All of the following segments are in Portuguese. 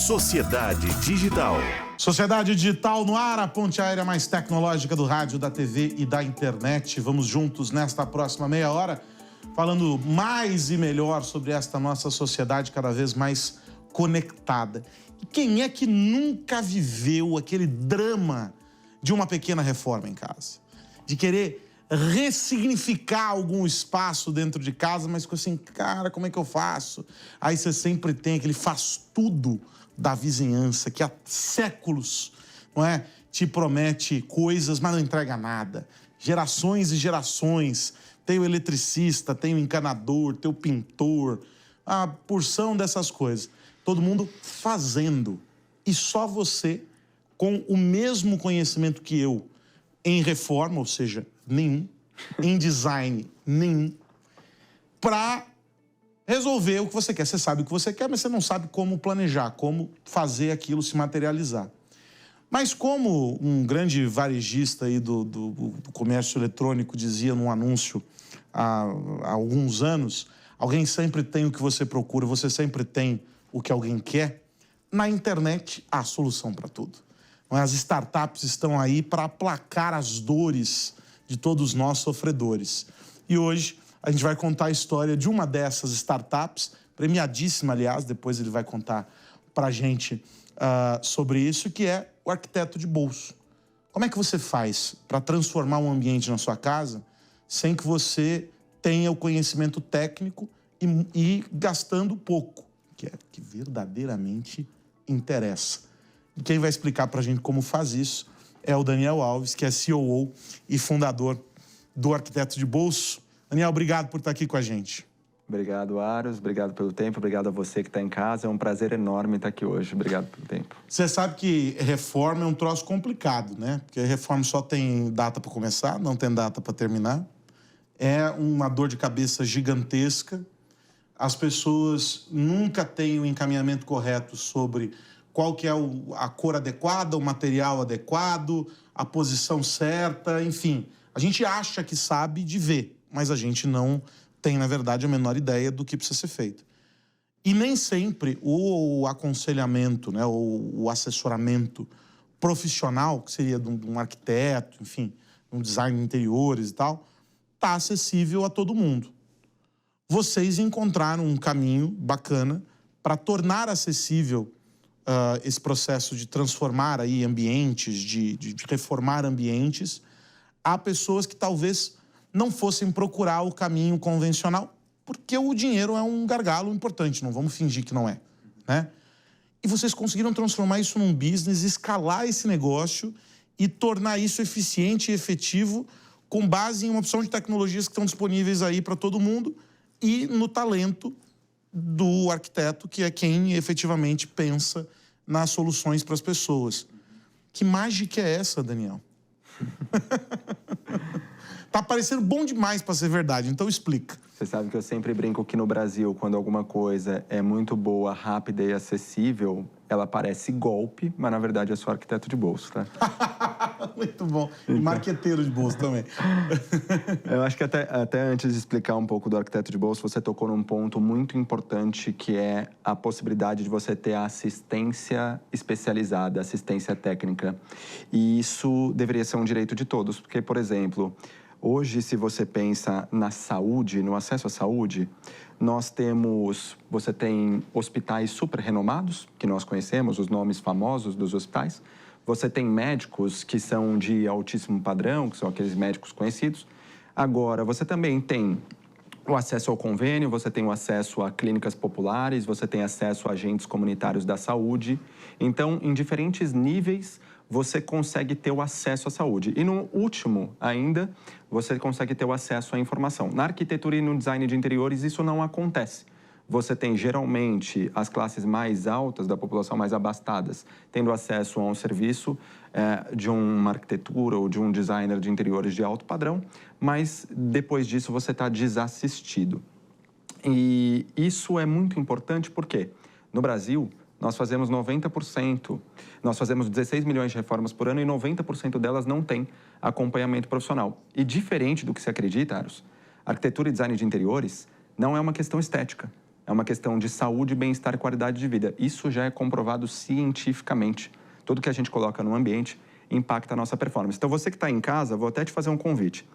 Sociedade Digital. Sociedade Digital no ar, a ponte aérea mais tecnológica do rádio, da TV e da internet. Vamos juntos nesta próxima meia hora, falando mais e melhor sobre esta nossa sociedade cada vez mais conectada. E quem é que nunca viveu aquele drama de uma pequena reforma em casa? De querer ressignificar algum espaço dentro de casa, mas ficou assim, cara, como é que eu faço? Aí você sempre tem aquele faz-tudo da vizinhança, que há séculos, não é, te promete coisas, mas não entrega nada. Gerações e gerações, tem o eletricista, tem o encanador, tem o pintor, a porção dessas coisas. Todo mundo fazendo. E só você, com o mesmo conhecimento que eu, em reforma, ou seja, nenhum, em design, nenhum, para resolver o que você quer. Você sabe o que você quer, mas você não sabe como planejar, como fazer aquilo se materializar. Mas como um grande varejista aí do comércio eletrônico dizia num anúncio há alguns anos, alguém sempre tem o que você procura, você sempre tem o que alguém quer, na internet há solução para tudo. As startups estão aí para aplacar as dores de todos nós sofredores. E hoje a gente vai contar a história de uma dessas startups, premiadíssima, aliás, depois ele vai contar para a gente sobre isso, que é o arquiteto de bolso. Como é que você faz para transformar um ambiente na sua casa sem que você tenha o conhecimento técnico e gastando pouco, que é que verdadeiramente interessa? E quem vai explicar para a gente como faz isso é o Daniel Alves, que é COO e fundador do Arquiteto de Bolso. Daniel, obrigado por estar aqui com a gente. Obrigado, Aros. Obrigado pelo tempo. Obrigado a você que está em casa. É um prazer enorme estar aqui hoje. Obrigado pelo tempo. Você sabe que reforma é um troço complicado, né? Porque reforma só tem data para começar, não tem data para terminar. É uma dor de cabeça gigantesca. As pessoas nunca têm o encaminhamento correto sobre qual que é a cor adequada, o material adequado, a posição certa, enfim. A gente acha que sabe de ver, mas a gente não tem, na verdade, a menor ideia do que precisa ser feito. E nem sempre o aconselhamento, né, o assessoramento profissional, que seria de um arquiteto, enfim, um design de interiores e tal, está acessível a todo mundo. Vocês encontraram um caminho bacana para tornar acessível esse processo de transformar aí ambientes, de reformar ambientes, a pessoas que talvez não fossem procurar o caminho convencional, porque o dinheiro é um gargalo importante, não vamos fingir que não é, né? E vocês conseguiram transformar isso num business, escalar esse negócio e tornar isso eficiente e efetivo com base em uma opção de tecnologias que estão disponíveis aí para todo mundo e no talento do arquiteto, que é quem efetivamente pensa nas soluções para as pessoas. Que mágica é essa, Daniel? Tá parecendo bom demais para ser verdade, então explica. Você sabe que eu sempre brinco que no Brasil, quando alguma coisa é muito boa, rápida e acessível, ela parece golpe, mas na verdade é só arquiteto de bolso, tá? Muito bom. E marqueteiro de bolso também. Eu acho que até antes de explicar um pouco do arquiteto de bolso, você tocou num ponto muito importante, que é a possibilidade de você ter a assistência especializada, assistência técnica. E isso deveria ser um direito de todos, porque, por exemplo, hoje, se você pensa na saúde, no acesso à saúde, você tem hospitais super renomados, que nós conhecemos, os nomes famosos dos hospitais. Você tem médicos que são de altíssimo padrão, que são aqueles médicos conhecidos. Agora, você também tem o acesso ao convênio, você tem o acesso a clínicas populares, você tem acesso a agentes comunitários da saúde. Então, em diferentes níveis, você consegue ter o acesso à saúde. E no último ainda, você consegue ter o acesso à informação. Na arquitetura e no design de interiores, isso não acontece. Você tem, geralmente, as classes mais altas da população, mais abastadas, tendo acesso a um serviço de uma arquitetura ou de um designer de interiores de alto padrão, mas depois disso você está desassistido. E isso é muito importante porque, no Brasil, nós fazemos 90%, nós fazemos 16 milhões de reformas por ano e 90% delas não tem acompanhamento profissional. E diferente do que se acredita, Aros, arquitetura e design de interiores não é uma questão estética. É uma questão de saúde, bem-estar e qualidade de vida. Isso já é comprovado cientificamente. Tudo que a gente coloca no ambiente impacta a nossa performance. Então, você que está em casa, vou até te fazer um convite.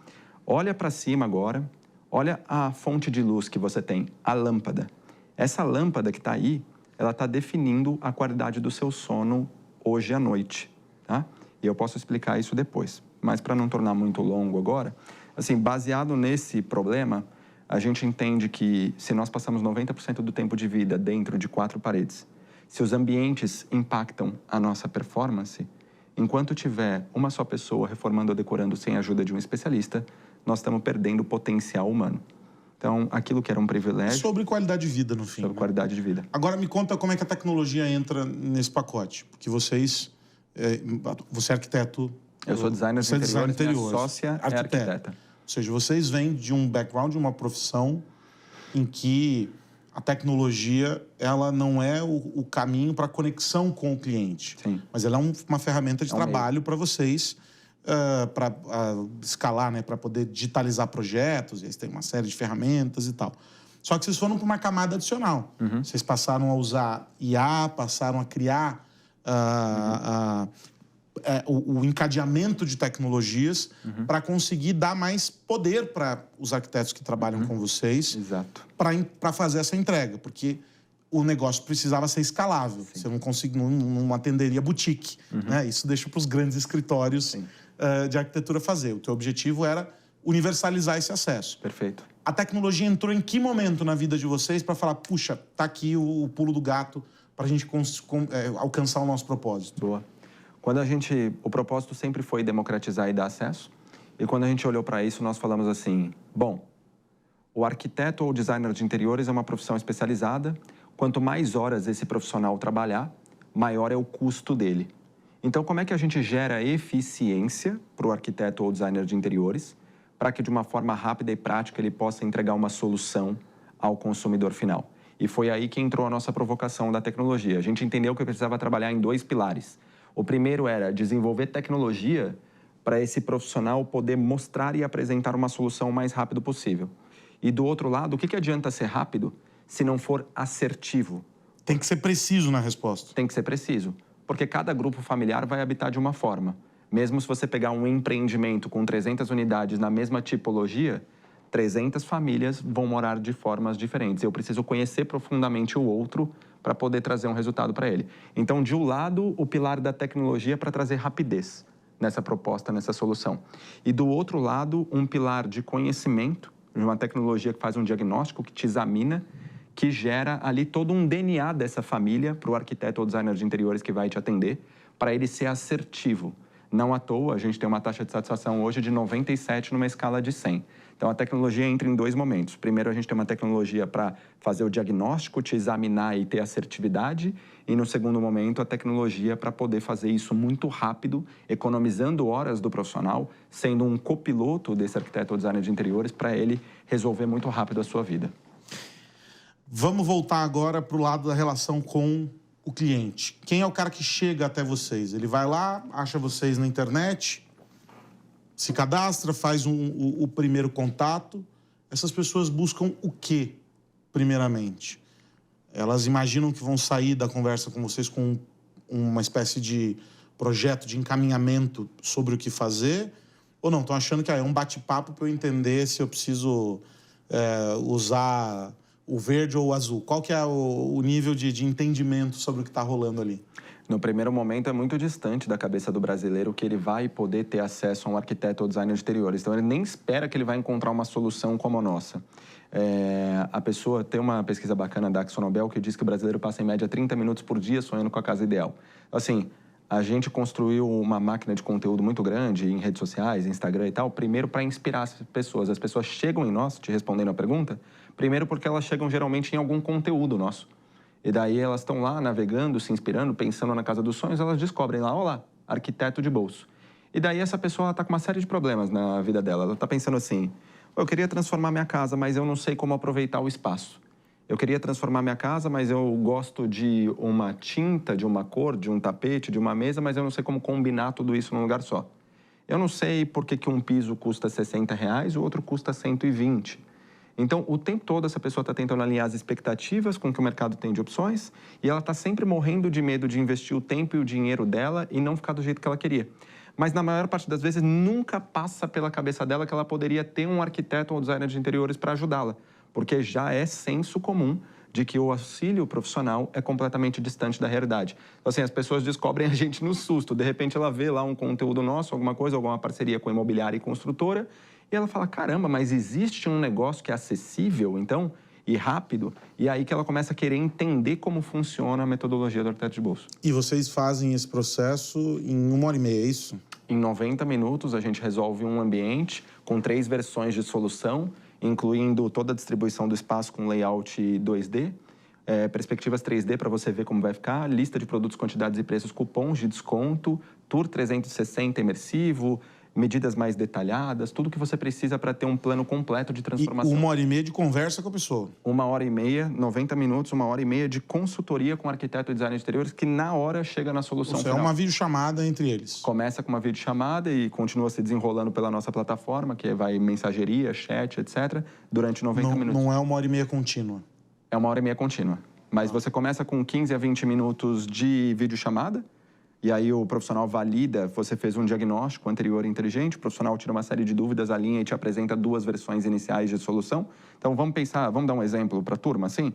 Olha para cima agora, olha a fonte de luz que você tem, a lâmpada. Essa lâmpada que está aí, ela está definindo a qualidade do seu sono hoje à noite, tá? E eu posso explicar isso depois. Mas para não tornar muito longo agora, assim, baseado nesse problema, a gente entende que se nós passamos 90% do tempo de vida dentro de 4 paredes, se os ambientes impactam a nossa performance, enquanto tiver uma só pessoa reformando ou decorando sem a ajuda de um especialista, nós estamos perdendo o potencial humano. Então, aquilo que era um privilégio... Sobre qualidade de vida, no fim. Sobre qualidade de vida. Agora, me conta como é que a tecnologia entra nesse pacote. Porque vocês... você é arquiteto... Eu sou designer de interiores, minha sócia é arquiteta. Ou seja, vocês vêm de um background, de uma profissão em que a tecnologia, ela não é o caminho para a conexão com o cliente. Sim. Mas ela é uma ferramenta de trabalho para vocês... para escalar, né, para poder digitalizar projetos, eles têm uma série de ferramentas e tal. Só que vocês foram para uma camada adicional. Vocês passaram a usar IA, passaram a criar o encadeamento de tecnologias para conseguir dar mais poder para os arquitetos que trabalham com vocês. Exato. Para fazer essa entrega, porque o negócio precisava ser escalável. Sim. Você não atenderia boutique, né? Isso deixa para os grandes escritórios de arquitetura fazer. O teu objetivo era universalizar esse acesso. Perfeito. A tecnologia entrou em que momento na vida de vocês para falar, puxa, tá aqui o pulo do gato para a gente alcançar o nosso propósito? Boa. O propósito sempre foi democratizar e dar acesso. E quando a gente olhou para isso, nós falamos assim, bom, o arquiteto ou designer de interiores é uma profissão especializada. Quanto mais horas esse profissional trabalhar, maior é o custo dele. Então, como é que a gente gera eficiência para o arquiteto ou designer de interiores para que, de uma forma rápida e prática, ele possa entregar uma solução ao consumidor final? E foi aí que entrou a nossa provocação da tecnologia. A gente entendeu que precisava trabalhar em 2 pilares. O primeiro era desenvolver tecnologia para esse profissional poder mostrar e apresentar uma solução o mais rápido possível. E do outro lado, o que adianta ser rápido se não for assertivo? Tem que ser preciso na resposta. Tem que ser preciso. Porque cada grupo familiar vai habitar de uma forma. Mesmo se você pegar um empreendimento com 300 unidades na mesma tipologia, 300 famílias vão morar de formas diferentes. Eu preciso conhecer profundamente o outro para poder trazer um resultado para ele. Então, de um lado, o pilar da tecnologia para trazer rapidez nessa proposta, nessa solução. E do outro lado, um pilar de conhecimento, de uma tecnologia que faz um diagnóstico, que te examina, que gera ali todo um DNA dessa família para o arquiteto ou designer de interiores que vai te atender, para ele ser assertivo. Não à toa, a gente tem uma taxa de satisfação hoje de 97 numa escala de 100. Então, a tecnologia entra em 2 momentos. Primeiro, a gente tem uma tecnologia para fazer o diagnóstico, te examinar e ter assertividade. E, no segundo momento, a tecnologia para poder fazer isso muito rápido, economizando horas do profissional, sendo um copiloto desse arquiteto ou designer de interiores para ele resolver muito rápido a sua vida. Vamos voltar agora para o lado da relação com o cliente. Quem é o cara que chega até vocês? Ele vai lá, acha vocês na internet, se cadastra, faz o primeiro contato. Essas pessoas buscam o quê, primeiramente? Elas imaginam que vão sair da conversa com vocês com uma espécie de projeto de encaminhamento sobre o que fazer? Ou não? Estão achando que é um bate-papo para eu entender se eu preciso usar o verde ou o azul? Qual que é o nível de entendimento sobre o que está rolando ali? No primeiro momento, é muito distante da cabeça do brasileiro que ele vai poder ter acesso a um arquiteto ou designer de interiores. Então, ele nem espera que ele vai encontrar uma solução como a nossa. A pessoa tem uma pesquisa bacana da AkzoNobel que diz que o brasileiro passa, em média, 30 minutos por dia sonhando com a casa ideal. Assim, a gente construiu uma máquina de conteúdo muito grande em redes sociais, Instagram e tal, primeiro para inspirar as pessoas. As pessoas chegam em nós, te respondendo a pergunta, primeiro porque elas chegam geralmente em algum conteúdo nosso. E daí elas estão lá navegando, se inspirando, pensando na casa dos sonhos, elas descobrem lá, olha lá, arquiteto de bolso. E daí essa pessoa está com uma série de problemas na vida dela. Ela está pensando assim, eu queria transformar minha casa, mas eu não sei como aproveitar o espaço. Eu queria transformar minha casa, mas eu gosto de uma tinta, de uma cor, de um tapete, de uma mesa, mas eu não sei como combinar tudo isso num lugar só. Eu não sei por que um piso custa R$60 e o outro custa 120. Então, o tempo todo, essa pessoa está tentando alinhar as expectativas com o que o mercado tem de opções e ela está sempre morrendo de medo de investir o tempo e o dinheiro dela e não ficar do jeito que ela queria. Mas, na maior parte das vezes, nunca passa pela cabeça dela que ela poderia ter um arquiteto ou designer de interiores para ajudá-la, porque já é senso comum de que o auxílio profissional é completamente distante da realidade. Então, assim, as pessoas descobrem a gente no susto. De repente, ela vê lá um conteúdo nosso, alguma coisa, alguma parceria com imobiliária e construtora, e ela fala, caramba, mas existe um negócio que é acessível, então, e rápido, e aí que ela começa a querer entender como funciona a metodologia do arquiteto de bolso. E vocês fazem esse processo em 1h30, é isso? Em 90 minutos, a gente resolve um ambiente com 3 versões de solução, incluindo toda a distribuição do espaço com layout 2D, perspectivas 3D para você ver como vai ficar, lista de produtos, quantidades e preços, cupons de desconto, tour 360 imersivo, medidas mais detalhadas, tudo que você precisa para ter um plano completo de transformação. E 1h30 de conversa com a pessoa? 1h30, 90 minutos, 1h30 de consultoria com o arquiteto e designer de interiores que na hora chega na solução final. É uma videochamada entre eles? Começa com uma videochamada e continua se desenrolando pela nossa plataforma, que vai mensageria, chat, etc., durante 90 minutos. Não é 1h30 contínua? É 1h30 contínua. Mas você começa com 15 a 20 minutos de videochamada, e aí o profissional valida, você fez um diagnóstico anterior inteligente, o profissional tira uma série de dúvidas, alinha e te apresenta 2 versões iniciais de solução. Então, vamos dar um exemplo para a turma, assim?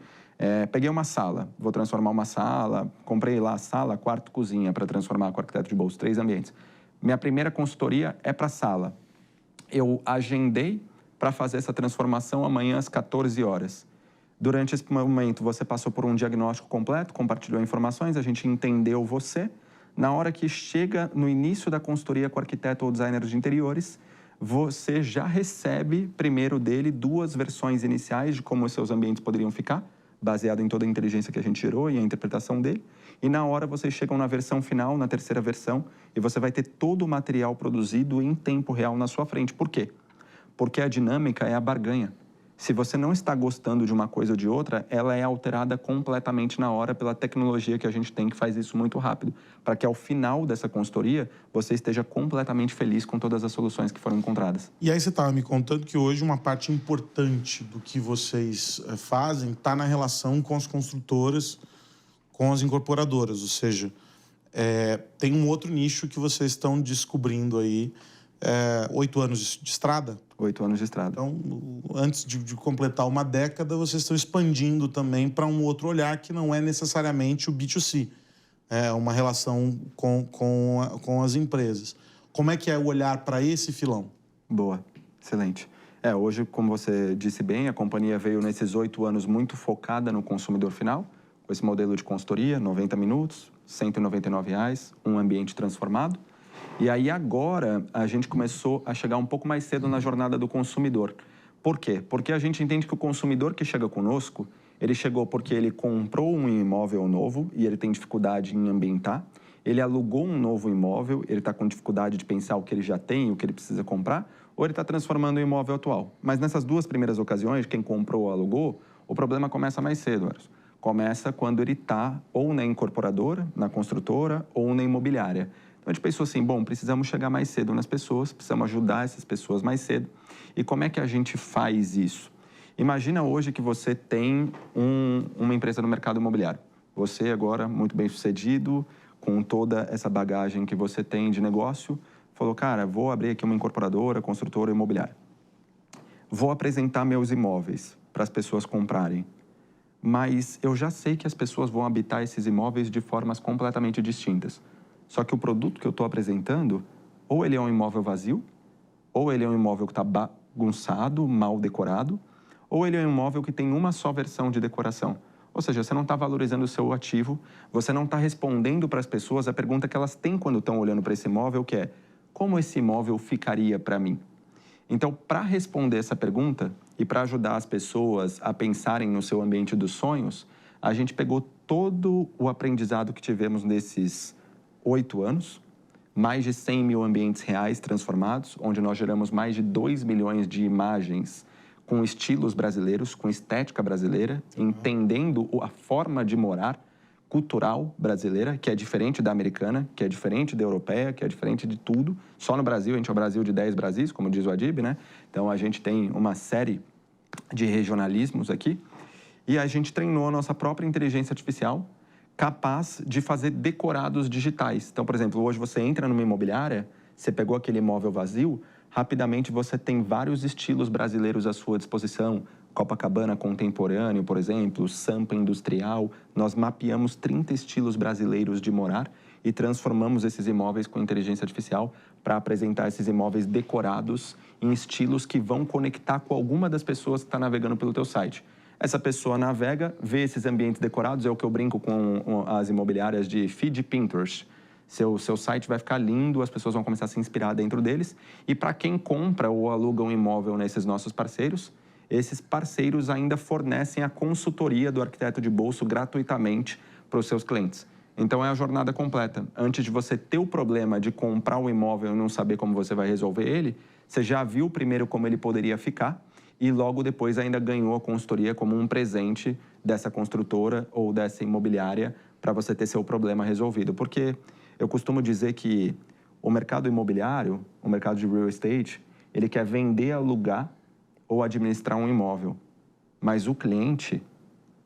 Peguei uma sala, vou transformar uma sala, comprei lá sala, quarto, cozinha, para transformar com o arquiteto de bolso, 3 ambientes. Minha primeira consultoria é para a sala. Eu agendei para fazer essa transformação amanhã às 14 horas. Durante esse momento, você passou por um diagnóstico completo, compartilhou informações, a gente entendeu você. Na hora que chega no início da consultoria com o arquiteto ou designer de interiores, você já recebe primeiro dele 2 versões iniciais de como os seus ambientes poderiam ficar, baseado em toda a inteligência que a gente tirou e a interpretação dele. E na hora vocês chegam na versão final, na terceira versão, e você vai ter todo o material produzido em tempo real na sua frente. Por quê? Porque a dinâmica é a barganha. Se você não está gostando de uma coisa ou de outra, ela é alterada completamente na hora pela tecnologia que a gente tem, que faz isso muito rápido, para que ao final dessa consultoria você esteja completamente feliz com todas as soluções que foram encontradas. E aí você estava me contando que hoje uma parte importante do que vocês fazem está na relação com as construtoras, com as incorporadoras, ou seja, tem um outro nicho que vocês estão descobrindo aí, 8 anos de estrada? 8 anos de estrada. Então, antes de completar uma década, vocês estão expandindo também para um outro olhar que não é necessariamente o B2C. É uma relação com as empresas. Como é que é o olhar para esse filão? Boa, excelente. Hoje, como você disse bem, a companhia veio nesses 8 anos muito focada no consumidor final, com esse modelo de consultoria, 90 minutos, R$ 199,00, um ambiente transformado. E aí agora a gente começou a chegar um pouco mais cedo na jornada do consumidor. Por quê? Porque a gente entende que o consumidor que chega conosco, ele chegou porque ele comprou um imóvel novo e ele tem dificuldade em ambientar. Ele alugou um novo imóvel, ele está com dificuldade de pensar o que ele já tem, o que ele precisa comprar, ou ele está transformando o imóvel atual. Mas nessas 2 primeiras ocasiões, quem comprou ou alugou, o problema começa mais cedo, Eros. Começa quando ele está ou na incorporadora, na construtora, ou na imobiliária. Então, a gente pensou assim, bom, precisamos chegar mais cedo nas pessoas, precisamos ajudar essas pessoas mais cedo. E como é que a gente faz isso? Imagina hoje que você tem uma empresa no mercado imobiliário. Você agora, muito bem sucedido, com toda essa bagagem que você tem de negócio, falou, cara, vou abrir aqui uma incorporadora, construtora imobiliária. Vou apresentar meus imóveis para as pessoas comprarem. Mas eu já sei que as pessoas vão habitar esses imóveis de formas completamente distintas. Só que o produto que eu estou apresentando, ou ele é um imóvel vazio, ou ele é um imóvel que está bagunçado, mal decorado, ou ele é um imóvel que tem uma só versão de decoração. Ou seja, você não está valorizando o seu ativo, você não está respondendo para as pessoas a pergunta que elas têm quando estão olhando para esse imóvel, que é, como esse imóvel ficaria para mim? Então, para responder essa pergunta e para ajudar as pessoas a pensarem no seu ambiente dos sonhos, a gente pegou todo o aprendizado que tivemos nesses 8 anos, mais de 100 mil ambientes reais transformados, onde nós geramos mais de 2 milhões de imagens com estilos brasileiros, com estética brasileira, entendendo a forma de morar cultural brasileira, que é diferente da americana, que é diferente da europeia, que é diferente de tudo. Só no Brasil, a gente é o Brasil de 10 Brasis, como diz o Adib, né? Então, a gente tem uma série de regionalismos aqui, e a gente treinou a nossa própria inteligência artificial capaz de fazer decorados digitais. Então, por exemplo, hoje você entra numa imobiliária, você pegou aquele imóvel vazio, rapidamente você tem vários estilos brasileiros à sua disposição. Copacabana contemporâneo, por exemplo, Sampa industrial. Nós mapeamos 30 estilos brasileiros de morar e transformamos esses imóveis com inteligência artificial para apresentar esses imóveis decorados em estilos que vão conectar com alguma das pessoas que está navegando pelo teu site. Essa pessoa navega, vê esses ambientes decorados, é o que eu brinco com as imobiliárias de feed Pinterest. Seu site vai ficar lindo, as pessoas vão começar a se inspirar dentro deles. E para quem compra ou aluga um imóvel nesses nossos parceiros, esses parceiros ainda fornecem a consultoria do arquiteto de bolso gratuitamente para os seus clientes. Então, é a jornada completa. Antes de você ter o problema de comprar um imóvel e não saber como você vai resolver ele, você já viu primeiro como ele poderia ficar e logo depois ainda ganhou a consultoria como um presente dessa construtora ou dessa imobiliária para você ter seu problema resolvido. Porque eu costumo dizer que o mercado imobiliário, o mercado de real estate, ele quer vender, alugar ou administrar um imóvel. Mas o cliente,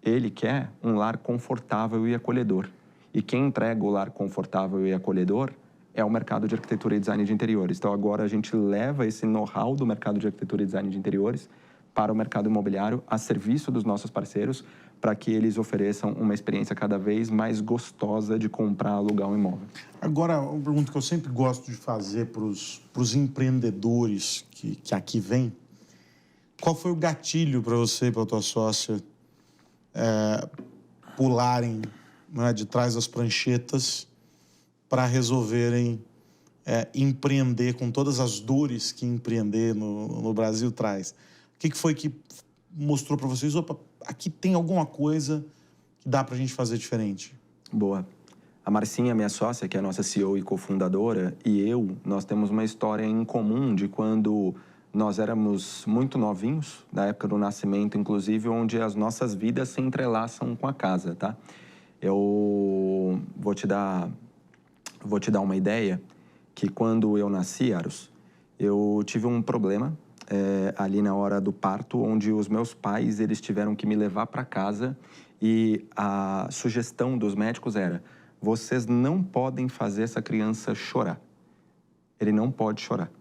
ele quer um lar confortável e acolhedor. E quem entrega o lar confortável e acolhedor é o mercado de arquitetura e design de interiores. Então, agora a gente leva esse know-how do mercado de arquitetura e design de interiores para o mercado imobiliário a serviço dos nossos parceiros para que eles ofereçam uma experiência cada vez mais gostosa de comprar, alugar um imóvel. Agora, uma pergunta que eu sempre gosto de fazer para os empreendedores que aqui vêm. Qual foi o gatilho para você e para a tua sócia pularem, né, de trás das pranchetas para resolverem empreender com todas as dores que empreender no Brasil traz? O que foi que mostrou para vocês, opa, aqui tem alguma coisa que dá para a gente fazer diferente? Boa. A Marcinha, minha sócia, que é a nossa CEO e cofundadora, e nós temos uma história em comum de quando nós éramos muito novinhos, na época do nascimento, inclusive, onde as nossas vidas se entrelaçam com a casa, tá? Eu vou te dar uma ideia que quando eu nasci, Aros, eu tive um problema ali na hora do parto, onde os meus pais, eles tiveram que me levar para casa e a sugestão dos médicos era: vocês não podem fazer essa criança chorar. Ele não pode chorar.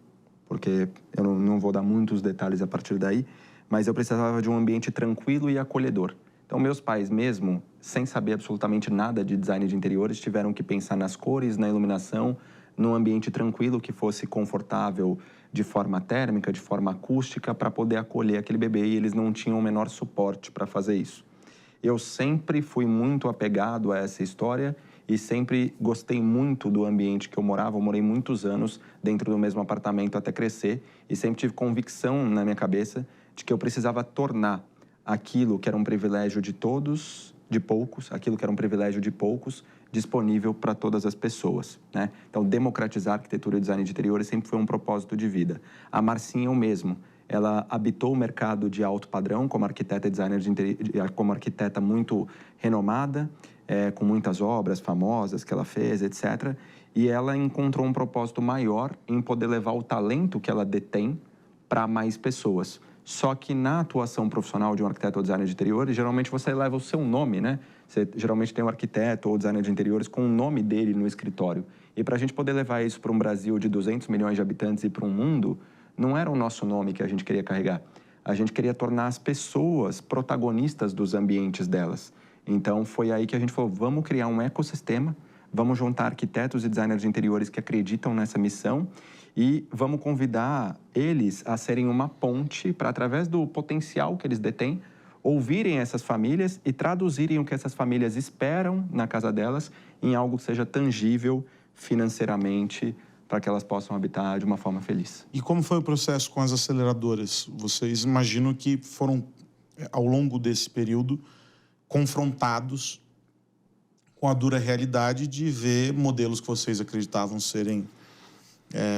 Porque eu não vou dar muitos detalhes a partir daí, mas eu precisava de um ambiente tranquilo e acolhedor. Então, meus pais, mesmo sem saber absolutamente nada de design de interiores, tiveram que pensar nas cores, na iluminação, num ambiente tranquilo que fosse confortável de forma térmica, de forma acústica, para poder acolher aquele bebê, e eles não tinham o menor suporte para fazer isso. Eu sempre fui muito apegado a essa história e sempre gostei muito do ambiente que eu morava. Eu morei muitos anos dentro do mesmo apartamento até crescer e sempre tive convicção na minha cabeça de que eu precisava tornar aquilo que era um privilégio de todos, de poucos, aquilo que era um privilégio de poucos, disponível para todas as pessoas, né? Então, democratizar a arquitetura e design de interiores sempre foi um propósito de vida. A Marcinha é o mesmo. Ela habitou o mercado de alto padrão como arquiteta e designer de interior, como arquiteta muito renomada, com muitas obras famosas que ela fez, etc. E ela encontrou um propósito maior em poder levar o talento que ela detém para mais pessoas. Só que na atuação profissional de um arquiteto ou designer de interiores, geralmente você leva o seu nome, né? Você geralmente tem um arquiteto ou designer de interiores com o nome dele no escritório. E para a gente poder levar isso para um Brasil de 200 milhões de habitantes e para um mundo, não era o nosso nome que a gente queria carregar. A gente queria tornar as pessoas protagonistas dos ambientes delas. Então, foi aí que a gente falou, vamos criar um ecossistema, vamos juntar arquitetos e designers de interiores que acreditam nessa missão e vamos convidar eles a serem uma ponte para, através do potencial que eles detêm, ouvirem essas famílias e traduzirem o que essas famílias esperam na casa delas em algo que seja tangível financeiramente, para que elas possam habitar de uma forma feliz. E como foi o processo com as aceleradoras? Vocês imaginam que foram, ao longo desse período, confrontados com a dura realidade de ver modelos que vocês acreditavam serem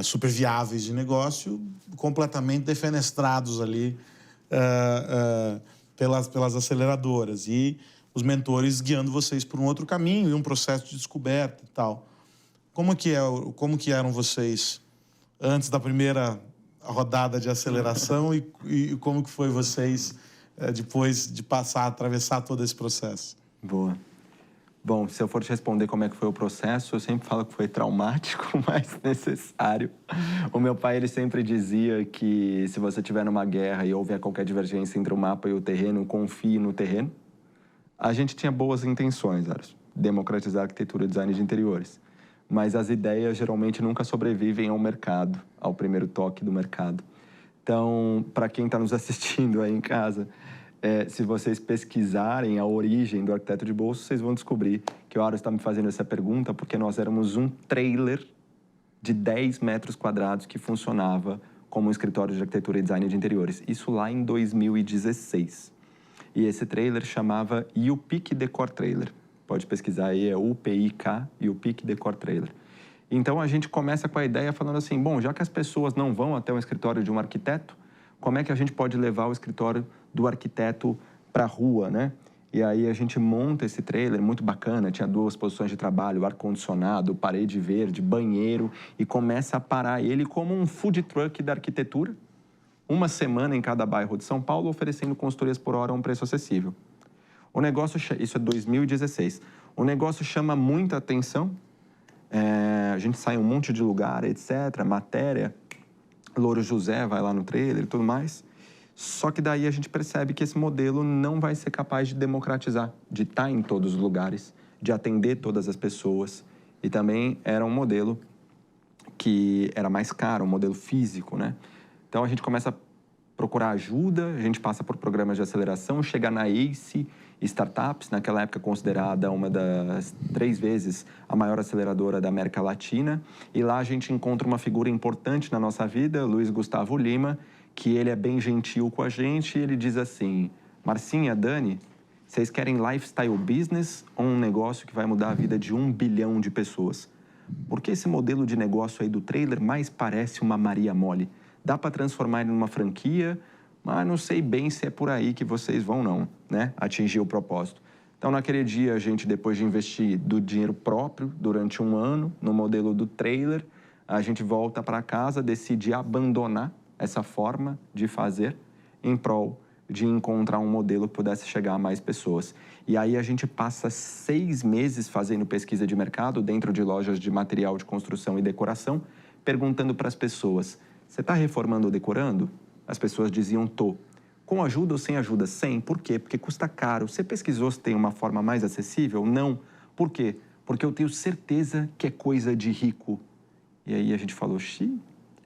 super viáveis de negócio, completamente defenestrados ali pelas aceleradoras. E os mentores guiando vocês por um outro caminho e um processo de descoberta e tal. Como que eram vocês antes da primeira rodada de aceleração e como que foi vocês depois de atravessar todo esse processo? Boa. Bom, se eu for te responder como é que foi o processo, eu sempre falo que foi traumático, mas necessário. O meu pai, ele sempre dizia que se você estiver numa guerra e houver qualquer divergência entre o mapa e o terreno, confie no terreno. A gente tinha boas intenções, Aros, democratizar a arquitetura e design de interiores. Mas as ideias geralmente nunca sobrevivem ao mercado, ao primeiro toque do mercado. Então, para quem está nos assistindo aí em casa, se vocês pesquisarem a origem do arquiteto de bolso, vocês vão descobrir que o Aros está me fazendo essa pergunta porque nós éramos um trailer de 10 metros quadrados que funcionava como um escritório de arquitetura e design de interiores. Isso lá em 2016. E esse trailer chamava UPIC Decor Trailer. Pode pesquisar aí, é UPIK, UPIC Decor Trailer. Então, a gente começa com a ideia falando assim, bom, já que as pessoas não vão até o escritório de um arquiteto, como é que a gente pode levar o escritório do arquiteto para a rua, né? E aí a gente monta esse trailer muito bacana, tinha 2 posições de trabalho, ar-condicionado, parede verde, banheiro, e começa a parar ele como um food truck da arquitetura, uma semana em cada bairro de São Paulo, oferecendo consultorias por hora a um preço acessível. O negócio, isso é 2016, o negócio chama muita atenção, a gente sai em um monte de lugar, etc., matéria, Louro José vai lá no trailer e tudo mais. Só que daí a gente percebe que esse modelo não vai ser capaz de democratizar, de estar em todos os lugares, de atender todas as pessoas. E também era um modelo que era mais caro, um modelo físico, né? Então a gente começa a procurar ajuda, a gente passa por programas de aceleração, chega na ACE Startups, naquela época considerada uma das 3 vezes a maior aceleradora da América Latina. E lá a gente encontra uma figura importante na nossa vida, Luiz Gustavo Lima, que ele é bem gentil com a gente e ele diz assim, Marcinha, Dani, vocês querem lifestyle business ou um negócio que vai mudar a vida de 1 bilhão de pessoas? Porque esse modelo de negócio aí do trailer mais parece uma Maria Mole. Dá para transformar ele numa franquia, mas não sei bem se é por aí que vocês vão não, né? Atingir o propósito. Então, naquele dia, a gente, depois de investir do dinheiro próprio durante 1 ano no modelo do trailer, a gente volta para casa, decide abandonar essa forma de fazer em prol de encontrar um modelo que pudesse chegar a mais pessoas. E aí a gente passa 6 meses fazendo pesquisa de mercado dentro de lojas de material de construção e decoração, perguntando para as pessoas, você está reformando ou decorando? As pessoas diziam, tô. Com ajuda ou sem ajuda? Sem. Por quê? Porque custa caro. Você pesquisou se tem uma forma mais acessível? Não. Por quê? Porque eu tenho certeza que é coisa de rico. E aí a gente falou,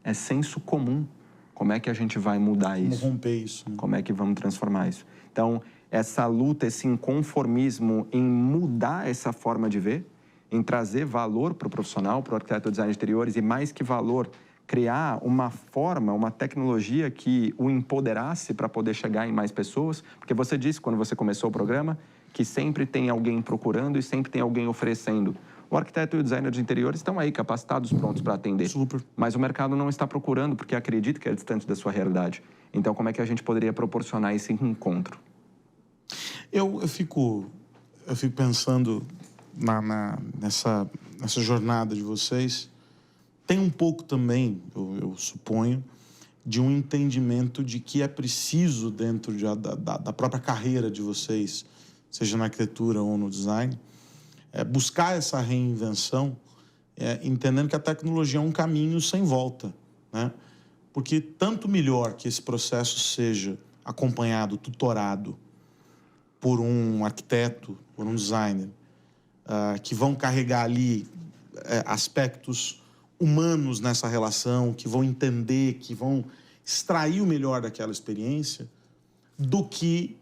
é senso comum. Como é que a gente vai mudar isso? Como romper isso? Né? Como é que vamos transformar isso? Então, essa luta, esse inconformismo em mudar essa forma de ver, em trazer valor para o profissional, para o arquiteto de design de interiores, e mais que valor, criar uma forma, uma tecnologia que o empoderasse para poder chegar em mais pessoas. Porque você disse, quando você começou o programa, que sempre tem alguém procurando e sempre tem alguém oferecendo. O arquiteto e o designer de interiores estão aí, capacitados, prontos para atender. Super. Mas o mercado não está procurando porque acredita que é distante da sua realidade. Então, como é que a gente poderia proporcionar esse encontro? Eu fico pensando nessa jornada de vocês. Tem um pouco também, eu suponho, de um entendimento de que é preciso, dentro da própria carreira de vocês, seja na arquitetura ou no design, buscar essa reinvenção, entendendo que a tecnologia é um caminho sem volta, né? Porque tanto melhor que esse processo seja acompanhado, tutorado por um arquiteto, por um designer, que vão carregar ali aspectos humanos nessa relação, que vão entender, que vão extrair o melhor daquela experiência, do que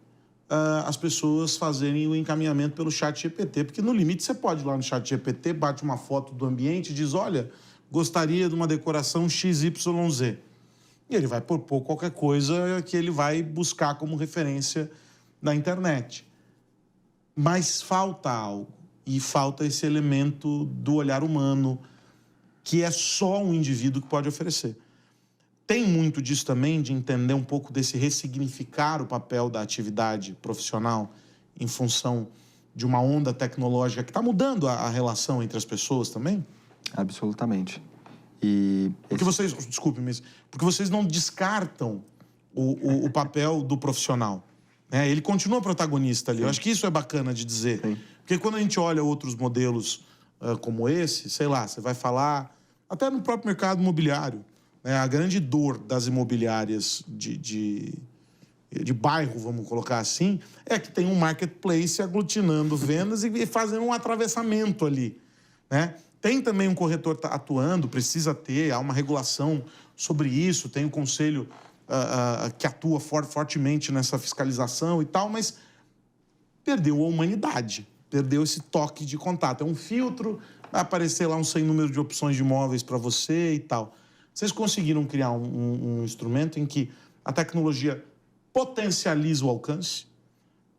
as pessoas fazerem o encaminhamento pelo chat GPT. Porque, no limite, você pode ir lá no chat GPT, bate uma foto do ambiente e diz, olha, gostaria de uma decoração XYZ. E ele vai propor qualquer coisa que ele vai buscar como referência na internet. Mas falta algo, e falta esse elemento do olhar humano, que é só um indivíduo que pode oferecer. Tem muito disso também, de entender um pouco desse ressignificar o papel da atividade profissional em função de uma onda tecnológica que está mudando a relação entre as pessoas também? Absolutamente. Porque vocês, desculpe, mas porque vocês não descartam o papel do profissional, né? Ele continua protagonista ali. Sim. Eu acho que isso é bacana de dizer. Sim. Porque quando a gente olha outros modelos como esse, sei lá, você vai falar até no próprio mercado imobiliário, né? A grande dor das imobiliárias de bairro, vamos colocar assim, é que tem um marketplace aglutinando vendas e fazendo um atravessamento ali, né? Tem também um corretor atuando, precisa ter, há uma regulação sobre isso, tem um conselho que atua fortemente nessa fiscalização e tal, mas perdeu a humanidade, perdeu esse toque de contato. É um filtro, vai aparecer lá um sem número de opções de imóveis para você e tal. Vocês conseguiram criar um instrumento em que a tecnologia potencializa o alcance,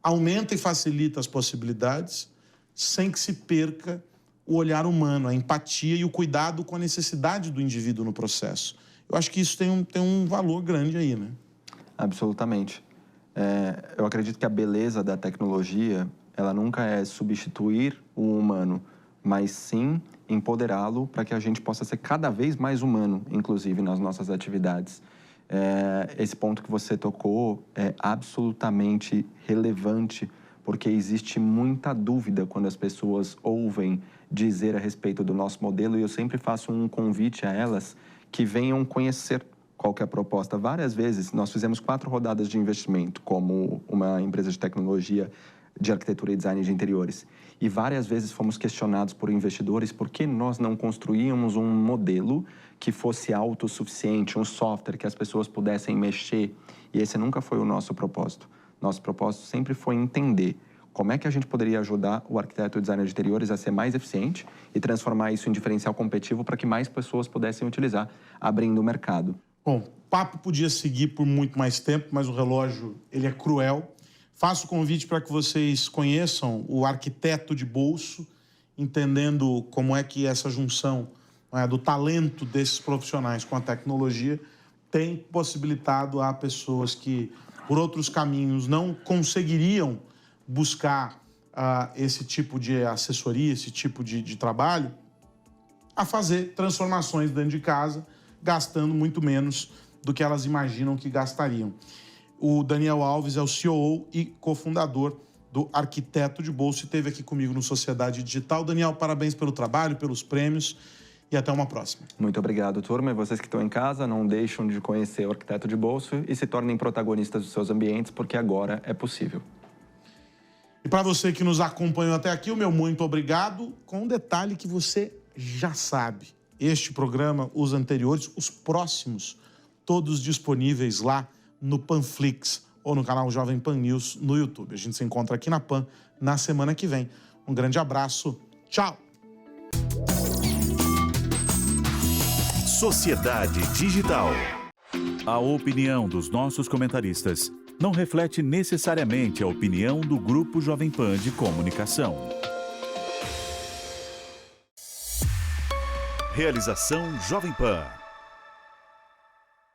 aumenta e facilita as possibilidades, sem que se perca o olhar humano, a empatia e o cuidado com a necessidade do indivíduo no processo. Eu acho que isso tem um valor grande aí, né? Absolutamente. Eu acredito que a beleza da tecnologia, ela nunca é substituir o humano, mas sim empoderá-lo para que a gente possa ser cada vez mais humano, inclusive nas nossas atividades. Esse ponto que você tocou é absolutamente relevante, porque existe muita dúvida quando as pessoas ouvem dizer a respeito do nosso modelo, e eu sempre faço um convite a elas que venham conhecer qual que é a proposta. Várias vezes nós fizemos 4 rodadas de investimento como uma empresa de tecnologia de arquitetura e design de interiores, e várias vezes fomos questionados por investidores por que nós não construíamos um modelo que fosse autossuficiente, um software que as pessoas pudessem mexer, e esse nunca foi o nosso propósito. Nosso propósito sempre foi entender como é que a gente poderia ajudar o arquiteto e o designer de interiores a ser mais eficiente e transformar isso em diferencial competitivo para que mais pessoas pudessem utilizar, abrindo o mercado. Bom, o papo podia seguir por muito mais tempo, mas o relógio ele é cruel. Faço o convite para que vocês conheçam o Arquiteto de Bolso, entendendo como é que essa junção do talento desses profissionais com a tecnologia tem possibilitado a pessoas que, por outros caminhos, não conseguiriam buscar esse tipo de assessoria, esse tipo de trabalho, a fazer transformações dentro de casa, gastando muito menos do que elas imaginam que gastariam. O Daniel Alves é o CEO e cofundador do Arquiteto de Bolso e esteve aqui comigo no Sociedade Digital. Daniel, parabéns pelo trabalho, pelos prêmios e até uma próxima. Muito obrigado, turma. E vocês que estão em casa, não deixam de conhecer o Arquiteto de Bolso e se tornem protagonistas dos seus ambientes, porque agora é possível. E para você que nos acompanhou até aqui, o meu muito obrigado, com um detalhe que você já sabe. Este programa, os anteriores, os próximos, todos disponíveis lá no Panflix ou no canal Jovem Pan News no YouTube. A gente se encontra aqui na Pan na semana que vem. Um grande abraço. Tchau! Sociedade Digital. A opinião dos nossos comentaristas não reflete necessariamente a opinião do Grupo Jovem Pan de Comunicação. Realização Jovem Pan.